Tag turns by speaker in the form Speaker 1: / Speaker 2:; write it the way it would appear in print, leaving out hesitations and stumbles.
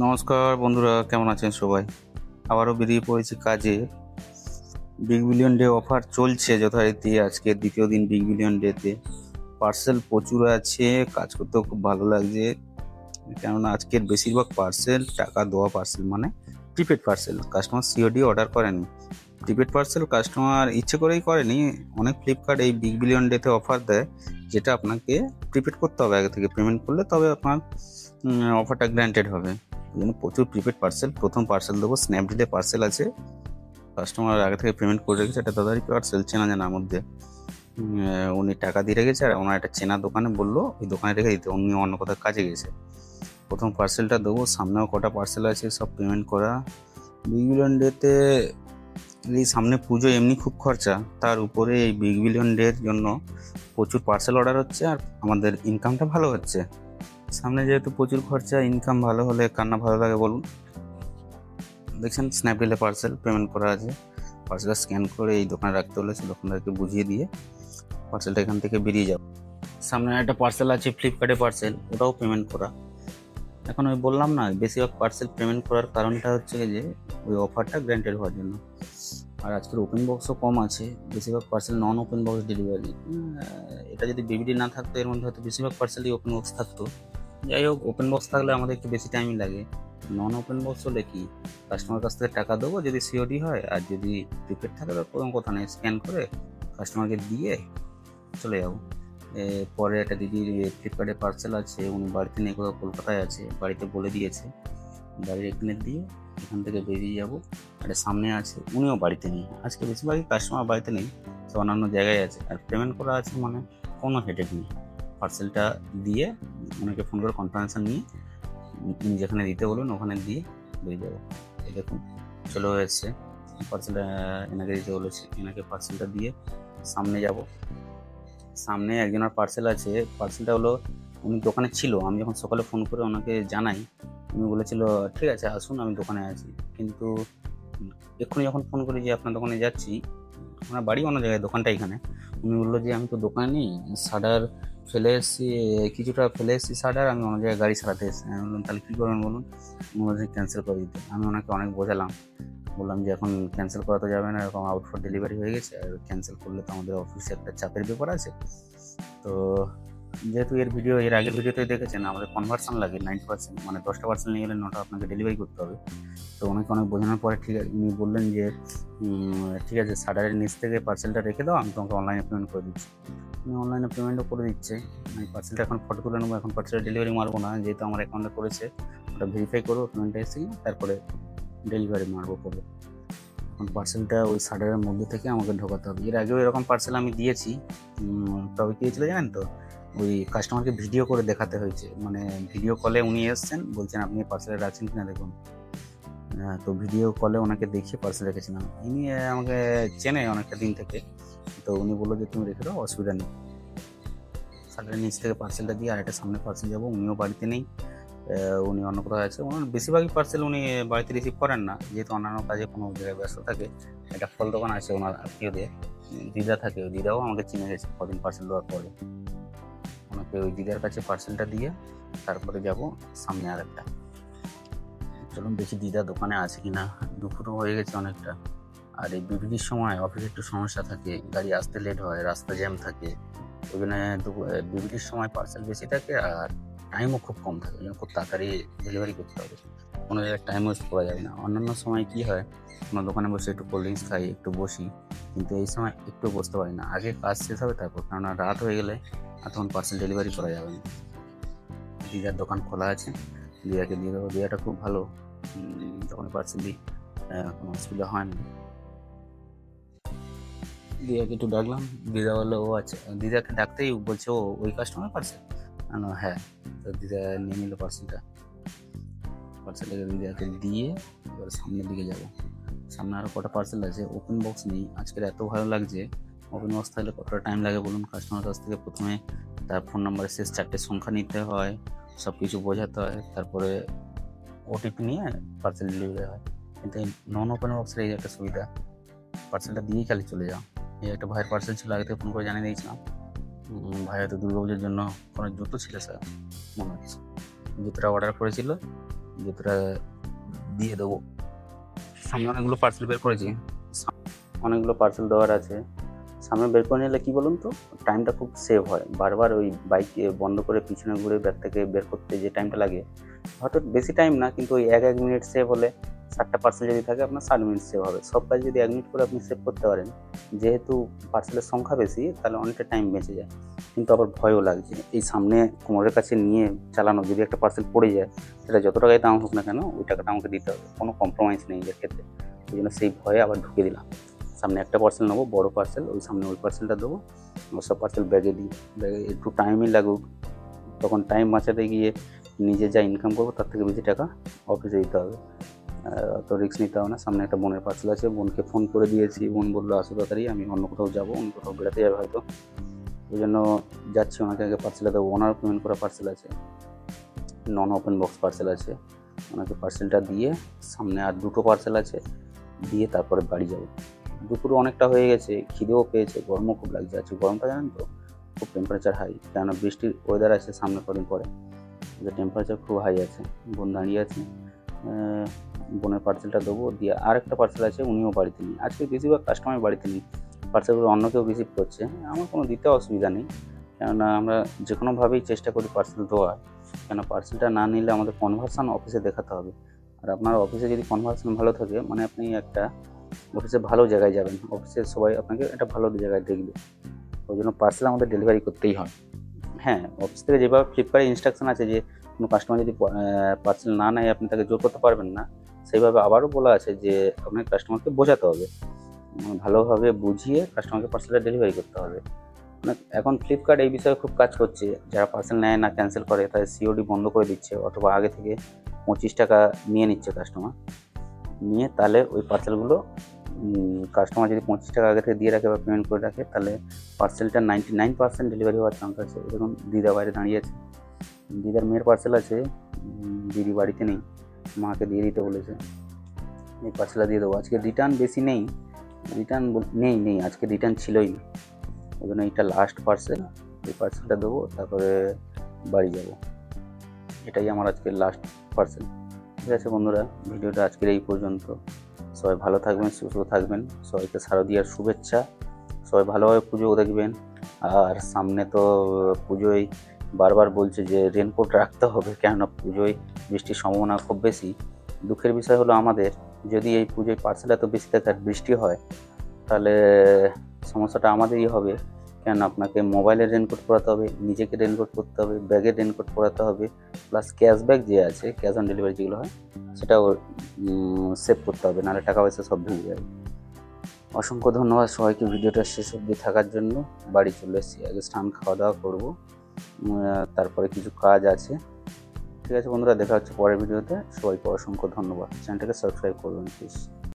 Speaker 1: নমস্কার বন্ধুরা, কেমন আছেন সবাই? আবারও বেরিয়ে পড়েছি কাজে। বিগ বিলিয়ন ডে অফার চলছে যথারীতি। আজকে দ্বিতীয় দিন বিগ বিলিয়ন ডেতে পার্সেল প্রচুর আছে, কাজ করতেও খুব ভালো লাগছে। কেননা আজকের বেশিরভাগ পার্সেল টাকা দেওয়া পার্সেল, মানে prepaid parcel. Customer COD order করেনি, প্রিপেড পার্সেল কাস্টমার ইচ্ছে করেই করেনি। অনেক ফ্লিপকার্ট এই বিগ বিলিয়ন ডেতে অফার দেয়, যেটা আপনাকে প্রিপেড করতে হবে। আগে থেকে পেমেন্ট করলে তবে আপনার অফারটা গ্র্যান্টেড হবে। ওই জন্য প্রচুর প্রিপেড পার্সেল। প্রথম পার্সেল দেবো, স্ন্যাপডিলে পার্সেল আছে, কাস্টমার আগে থেকে পেমেন্ট করে রেখেছে। একটা দাদারই পার্সেল, চেনা জানার মধ্যে। উনি টাকা দিয়ে রেখেছে, আর ওনার একটা চেনা দোকানে বললো ওই দোকানে রেখে দিতে, উনি অন্য কোথাও কাজে গেছে। প্রথম পার্সেলটা দেবো, সামনেও কটা পার্সেল আছে, সব পেমেন্ট করা। বিগ বিলিয়ন ডেতে এই সামনে পুজো, এমনি খুব খরচা, তার উপরে এই বিগ বিলিয়ন ডের জন্য প্রচুর পার্সেল অর্ডার হচ্ছে, আর আমাদের ইনকামটা ভালো হচ্ছে। সামনে যেহেতু প্রচুর খরচা, ইনকাম ভালো হলে কার না ভালো লাগে বলুন। দেখছেন স্ন্যাপডিলে পার্সেল পেমেন্ট করা আছে। পার্সেলটা স্ক্যান করে এই দোকানে রাখতে হলে সে দোকানদারকে বুঝিয়ে দিয়ে পার্সেলটা এখান থেকে বেরিয়ে যাবে। সামনে একটা পার্সেল আছে ফ্লিপকার্টে পার্সেল, ওটাও পেমেন্ট করা। এখন ওই বললাম না, বেশিরভাগ পার্সেল পেমেন্ট করার কারণটা হচ্ছে যে ওই অফারটা গ্র্যান্টেড হওয়ার জন্য। আর আজকের ওপেন বক্সও কম আছে, বেশিরভাগ পার্সেল নন ওপেন বক্স ডেলিভারি। এটা যদি বিবিডি না থাকতো, এর মধ্যে হয়তো বেশিরভাগ পার্সেলই ওপেন বক্স থাকতো। যাই হোক, ওপেন বক্স থাকলে আমাদের একটু বেশি টাইম লাগে। নন ওপেন বক্স হলে কি, কাস্টমার কাছ থেকে টাকা দেবো যদি সিওডি হয়, আর যদি প্রিপেড থাকে তো কোনো কথা নেই, স্ক্যান করে কাস্টমারকে দিয়ে চলে যাবো। পরে একটা দিদির ফ্লিপকার্টে পার্সেল আছে, উনি বাড়িতে নেই, কোথাও কলকাতায় আছে, বাড়িতে বলে দিয়েছে গাড়ির এখানে দিয়ে এখান থেকে বেরিয়ে যাবো। একটা সামনে আছে, উনিও বাড়িতে নেই। আজকে বেশিরভাগই কাস্টমার বাড়িতে নেই, তো অন্যান্য জায়গায় আছে, আর পেমেন্ট করা আছে, মানে কোনো হেডেক নেই। পার্সেলটা দিয়ে ওনাকে ফোন করে কনফার্মেশন নিয়ে উনি যেখানে দিতে বলুন ওখানে দিয়ে বেরিয়ে যাবো। এই দেখুন চলে এসছে পার্সেলটা, এনাকে দিতে বলেছে, এনাকে পার্সেলটা দিয়ে সামনে যাব। সামনে একজনের পার্সেল আছে, পার্সেলটা হলো, উনি দোকানে ছিল, আমি যখন সকালে ফোন করে ওনাকে জানাই, উনি বলেছিল ঠিক আছে আসুন, আমি দোকানে আছি। কিন্তু এক্ষুনি যখন ফোন করি যে আপনার দোকানে যাচ্ছি, ওনার বাড়ি অন্য জায়গায়, দোকানটা এখানে, উনি বললো যে আমি তো দোকানে নেই, সাডার ফেলে এসেছি, কিছুটা ফেলে এসেছি সাডার, আমি অন্য জায়গায় গাড়ি সারাতে এসেছি। আমি বললাম তাহলে কী করবেন বলুন, উনি বলছেন ক্যান্সেল করে দিতে। আমি ওনাকে অনেক বোঝালাম, বললাম যে এখন ক্যান্সেল করা তো যাবে না, এরকম আউট ফর ডেলিভারি হয়ে গেছে, আর ক্যান্সেল করলে তো আমাদের অফিসে একটা চাপের ব্যাপার আছে। তো যেহেতু এর আগের ভিডিওতে দেখেছেন আমাদের কনভার্সন লাগে 90%, মানে 10টা পার্সেল নিয়ে গেলে 9টা আপনাকে ডেলিভারি করতে হবে। তো ওনাকে অনেক বোঝানোর পরে ঠিক আছে, উনি বললেন যে ঠিক আছে সাডারের নিচ থেকে পার্সেলটা রেখে দাও, আমি তোমাকে অনলাইনে পেমেন্ট করে দিচ্ছি। উনি অনলাইনে পেমেন্টও করে দিচ্ছে। আমি পার্সেলটা এখন ফটো তুলে নেবো, এখন পার্সেলটা ডেলিভারি মারবো না, যেহেতু আমার অ্যাকাউন্টে করেছে, ওটা ভেরিফাই করবো পেমেন্টটা এসে, তারপরে ডেলিভারি মারবো করবো। এখন পার্সেলটা ওই সাডারের মধ্যে থেকে আমাকে ঢোকাতে হবে। এর আগেও এরকম পার্সেল আমি দিয়েছি, তবে কী হয়েছিল জানেন তো, ওই কাস্টমারকে ভিডিও করে দেখাতে হয়েছে, মানে ভিডিও কলে উনি এসছেন, বলছেন আপনি পার্সেলটা রাখছেন কিনা দেখুন। তো ভিডিও কলে ওনাকে দেখিয়ে পার্সেল রেখেছিলাম। ইনি আমাকে চেনে অনেকটা দিন থেকে, তো উনি বললো যে তুমি রেখে দাও, অসুবিধা নেই। সাডারের নিচ থেকে পার্সেলটা দিয়ে আরেকটা সামনে পার্সেল যাবো, উনিও বাড়িতে নেই, উনি অন্য কোথাও আছে। ওনার বেশিরভাগই পার্সেল উনি বাড়িতে রিসিভ করেন না, যেহেতু অন্যান্য কাজে কোনো জায়গায় ব্যস্ত থাকে। একটা ফল দোকান আছে ওনার আত্মীয়দের, দিদা থাকে, ওই দিদাও আমাকে চিনে গেছে কদিন পার্সেল দেওয়ার পরে। ওনাকে ওই দিদার কাছে পার্সেলটা দিয়ে তারপরে যাব সামনে আরেকটা। চলুন দেখি দিদা দোকানে আছে কিনা, দুপুরও হয়ে গেছে অনেকটা। আর এই বিবিডির সময় অফিসে একটু সমস্যা থাকে, গাড়ি আসতে লেট হয়, রাস্তা জ্যাম থাকে, ওই জন্য বিবিডির সময় পার্সেল বেশি থাকে, আর টাইমও খুব কম থাকে, ওই জন্য খুব তাড়াতাড়ি ডেলিভারি করতে হবে, কোনো জায়গায় টাইম ওয়েস্ট করা যাবে না। অন্যান্য সময় কী হয়, কোনো দোকানে বসে একটু কোল্ড ড্রিঙ্কস খাই, একটু বসি, কিন্তু এই সময় একটু বসতে পারি না, আগে কাজ শেষ হবে তারপর, কেননা রাত হয়ে গেলে আর তখন পার্সেল ডেলিভারি করা যাবে না। দিদার দোকান খোলা আছে, দিদাকে দিয়ে দেবো, দিদাটা খুব ভালো, যখন পার্সেল দিই কোনো অসুবিধা হয় না। দিদাকে একটু ডাকলাম, দিদা বললো ও আচ্ছা, দিদাকে ডাকতেই বলছে ও ওই কাস্টমার পার্সেল, হ্যাঁ। তো দিদা নিয়ে নিল পার্সেলটাকে দিদাকে দিয়ে এবার সামনের দিকে যাব। সামনে আরও কটা পার্সেল আছে, ওপেন বক্স নেই। আজকের এত ভালো লাগছে, ওপেন বক্স থাকলে কতটা টাইম লাগে বলুন। কাস্টমার কাছ থেকে প্রথমে তার ফোন নাম্বারের শেষ 4টে সংখ্যা নিতে হয়, সব কিছু বোঝাতে হয়, তারপরে ওটিপি নিয়ে পার্সেল ডেলিভারি হয়। কিন্তু এই নন ওপেন বক্সের এই একটা সুবিধা, পার্সেলটা দিয়েই খালি চলে যাও। এই একটা ভাইয়ের পার্সেল ছিল, আগে থেকে ফোন করে জানিয়ে দিয়েছিলাম। ভাই হয়তো দুর্গাপুজোর জন্য কোনো জুতো ছিল স্যার, মনে হচ্ছে জুতোটা অর্ডার করেছিল, জুতোটা দিয়ে দেবো। সামনে অনেকগুলো পার্সেল বের করেছি, অনেকগুলো পার্সেল দেওয়ার আছে। সামনে বের করে নিলে কী বলুন তো, টাইমটা খুব সেভ হয়। বারবার ওই বাইক বন্ধ করে পিছনে ঘুরে ব্যাগ থেকে বের করতে যে টাইমটা লাগে, হয়তো বেশি টাইম না, কিন্তু ওই 1 মিনিট সেভ হলে 60টা পার্সেল যদি থাকে আপনার 60 মিনিট সেভ হবে। সব কাজ যদি 1 মিনিট করে আপনি সেভ করতে পারেন, যেহেতু পার্সেলের সংখ্যা বেশি, তাহলে অনেকটা টাইম বেঁচে যায়। কিন্তু আবার ভয়ও লাগছে, এই সামনে কোমরের কাছে নিয়ে চালানো, যদি একটা পার্সেল পড়ে যায়, সেটা যত টাকায় দাম হোক না কেন, ওই টাকাটা আমাকে দিতে হবে, কোনো কম্প্রোমাইজ নেই এর ক্ষেত্রে। ওই জন্য সেই ভয়ে আবার ঢুকে দিলাম। সামনে একটা পার্সেল নেবো, বড় পার্সেল, ওই সামনে ওই পার্সেলটা দেবো, সব পার্সেল ব্যাগে দিই। ব্যাগে একটু টাইমই লাগুক, তখন টাইম বাঁচাতে গিয়ে নিজে যা ইনকাম করবো তার থেকে বেশি টাকা অফিসে দিতে হবে। তো রিস্ক নিতে হবে না। সামনে একটা বোনের পার্সেল আছে, বোনকে ফোন করে দিয়েছি, বোন বললো আসো তাড়াতাড়ি, আমি অন্য কোথাও যাবো, অন্য কোথাও বেড়াতে যাবে হয়তো, ওই জন্য যাচ্ছি, ওনাকে আগে পার্সেলটা দেবো। ওনার পেমেন্ট করা পার্সেল আছে, নন ওপেন বক্স পার্সেল আছে, ওনাকে পার্সেলটা দিয়ে সামনে আর 2টো পার্সেল আছে, দিয়ে তারপরে বাড়ি যাবো। দুপুরে অনেকটা হয়ে গেছে, খিদেও পেয়েছে, গরমও খুব লাগছে। আছে গরমটা জানেন তো, খুব টেম্পারেচার হাই, কেননা বৃষ্টির ওয়েদার আছে সামনে কদিন পরে, টেম্পারেচার খুব হাই আছে। বোন দাঁড়িয়ে আছে, বোনের পার্সেলটা দেবো, দিয়ে আর একটা পার্সেল আছে, উনিও বাড়িতে নেই। আজকে বেশিরভাগ কাস্টমার বাড়িতে নেই, পার্সেলগুলো অন্য কেউ রিসিভ করছে। আমার কোনো দিতে অসুবিধা নেই, কেননা আমরা যে কোনোভাবেই চেষ্টা করি পার্সেল দেওয়ার, কেন পার্সেলটা না নিলে আমাদের কনভার্সান অফিসে দেখাতে হবে। আর আপনার অফিসে যদি কনভার্সান ভালো থাকে, মানে আপনি একটা অফিসে ভালো জায়গায় যাবেন, অফিসের সবাই আপনাকে একটা ভালো জায়গায় দেখবে, ওই জন্য পার্সেল আমাদের ডেলিভারি করতেই হয়। হ্যাঁ, অফিস থেকে যেভাবে ফ্লিপকার্টে ইনস্ট্রাকশন আছে যে কোনো কাস্টমার যদি পার্সেল না নেয় আপনি তাকে জোর করতে পারবেন না, সেইভাবে আবারও বলা আছে যে আপনাকে কাস্টমারকে বোঝাতে হবে, ভালোভাবে বুঝিয়ে কাস্টমারকে পার্সেলটা ডেলিভারি করতে হবে। মানে এখন ফ্লিপকার্ট এই বিষয়ে খুব কাজ করছে, যারা পার্সেল নেয় না, ক্যান্সেল করে, তাদের সিওডি বন্ধ করে দিচ্ছে, অথবা আগে থেকে 25 টাকা নিয়ে নিচ্ছে কাস্টমার, নিয়ে তাহলে ওই পার্সেলগুলো কাস্টমার যদি 25 টাকা আগে থেকে দিয়ে রাখে বা পেমেন্ট করে রাখে, তাহলে পার্সেলটা 99% ডেলিভারি হওয়ার চান্স আছে। এরকম দিদা বাইরে দাঁড়িয়ে আছে, দিদার মেয়ের পার্সেল আছে, দিদি বাড়িতে নেই, মাকে দিয়ে দিতে বলেছে, এই পার্সেলটা দিয়ে দেবো। আজকে রিটার্ন বেশি নেই, রিটার্ন নেই আজকে রিটার্ন ছিলই না, ওই জন্য এইটা লাস্ট পার্সেল, এই পার্সেলটা দেবো, তারপরে বাড়ি যাব। এটাই আমার আজকের লাস্ট পার্সেল। ঠিক আছে বন্ধুরা, ভিডিওটা আজকের এই পর্যন্ত। সবাই ভালো থাকবেন, সুস্থ থাকবেন, সবাইকে শারদীয়ার শুভেচ্ছা। সবাই ভালোভাবে পুজোও দেখবেন। আর সামনে তো পুজোয় বারবার বলছে যে রেনকোট রাখতে হবে, কেননা পুজোয় বৃষ্টির সম্ভাবনা খুব বেশি। দুঃখের বিষয় হলো আমাদের, যদি এই পুজোয় পার্সেল এত বেশি থাকে আর বৃষ্টি হয়, তাহলে সমস্যাটা আমাদেরই হবে, কেন আপনাকে মোবাইলের রেনকোট পরাতে হবে, নিজেকে রেনকোট পরতে হবে, ব্যাগের রেনকোট পরাতে হবে, প্লাস ক্যাশব্যাক যে আছে, ক্যাশ অন ডেলিভারি যেগুলো হয়, সেটাও সেভ করতে হবে, নাহলে টাকা পয়সা সব ভেঙে যাবে। অসংখ্য ধন্যবাদ সবাইকে ভিডিওটা শেষ অবধি থাকার জন্য। বাড়ি চলে এসেছি, আগে স্নান খাওয়া দাওয়া করবো, তারপরে কিছু কাজ আছে। ঠিক আছে বন্ধুরা, দেখা হচ্ছে পরের ভিডিওতে। সবাইকে অসংখ্য ধন্যবাদ, চ্যানেলটাকে সাবস্ক্রাইব করবেন প্লিজ।